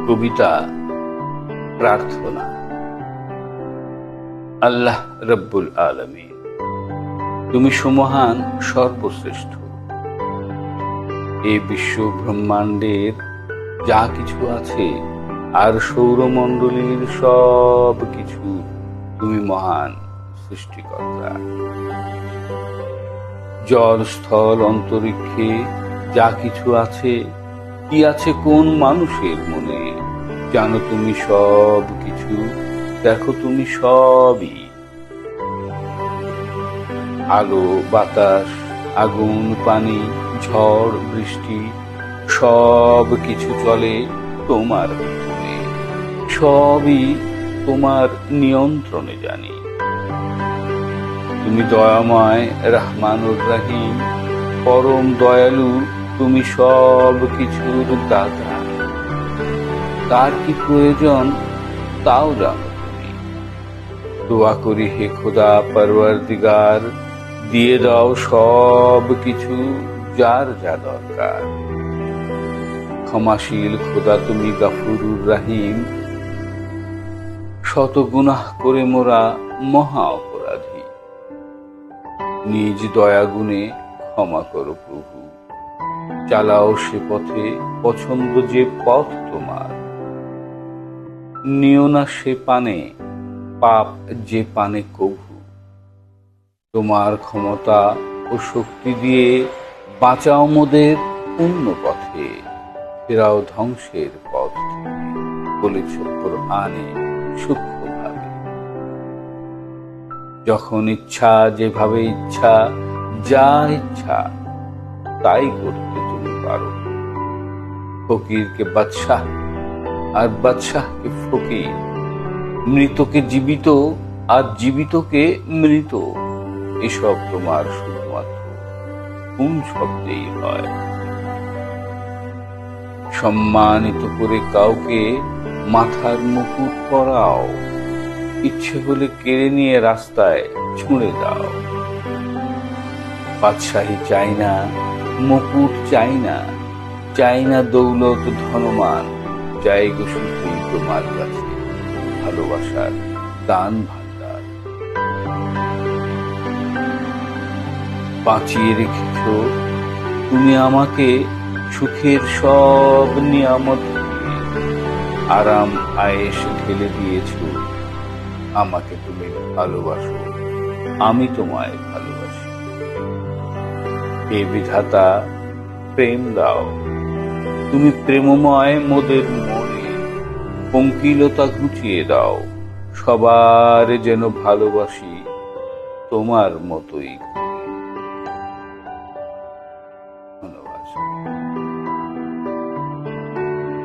কবিতা প্রার্থনা। আল্লাহ রব্বুল আলামিন, তুমি সুমহান, সর্বশ্রেষ্ঠ। এই বিশ্ব ব্রহ্মাণ্ডের যা কিছু আছে আর সৌরমণ্ডলীর সব কিছু তুমি মহান সৃষ্টিকর্তা। জল, স্থল, অন্তরিক্ষে যা কিছু আছে, কি আছে কোন মানুষের মনে, জানো তুমি সব কিছু, দেখো তুমি সবই। আলো, বাতাস, আগুন, পানি, ঝড়, বৃষ্টি সব কিছু চলে তোমার হুকুমে, সবই তোমার নিয়ন্ত্রণে জানি। তুমি দয়াময়, রহমানুর রহিম, পরম দয়ালু, তুমি সব কিছুর দাতা। তার কি প্রয়োজন তাও জানো তুমি। দোয়া করি হে খোদা পরওয়ারদিগার, দিয়ে দাও সব কিছু যার যা দরকার। ক্ষমাশীল খোদা তুমি গফুরুর রহিম, শত গুনাহ করে মোরা মহা অপরাধী। নিজ দয়া গুণে ক্ষমা করো প্রভু, চালাও সে পথে পছন্দ যে পথ তোমার। নিও না সে পানে পাপ যে পানে কভু। তোমার ক্ষমতা ও শক্তি দিয়ে বাঁচাও মোদের পূর্ণ পথে, ফেরাও ধ্বংসের পথ থেকে, বলেছ কোরআনে সূক্ষ্মভাবে। যখন ইচ্ছা, যেভাবে ইচ্ছা, যা ইচ্ছা তাই করতে তুমি পারো। ফকিরকে বাদশাহ আর বাদশাহকে ফকির, মৃতকে জীবিত আর জীবিতকে মৃত, এসব তোমার শুধুমাত্র কোন শব্দেই হয়। সম্মানিত করে কাউকে মাথার মুকুট পরাও, ইচ্ছে হলে কেড়ে নিয়ে রাস্তায় ছুঁড়ে দাও। বাদশাহী চাই না, মুকুট চাই না, চাই না দৌলত ধনমান, চাই গো শুধুই তোমার কাছে ভালোবাসার দান ভান্ডার। বাঁচিয়ে রেখেছ তুমি আমাকে সুখের সব নিয়ামত দিয়ে, আরাম আয়েশ ঢেলে দিয়েছ আমাকে তুমি ভালোবাসো, আমি তোমায় ভালোবাসি। হে বিধাতা, প্রেম দাও, তুমি প্রেমময় মোদের মনে, পঙ্কিলতা ঘুচিয়ে দাও, সবার যেন ভালোবাসি তোমার মতোই।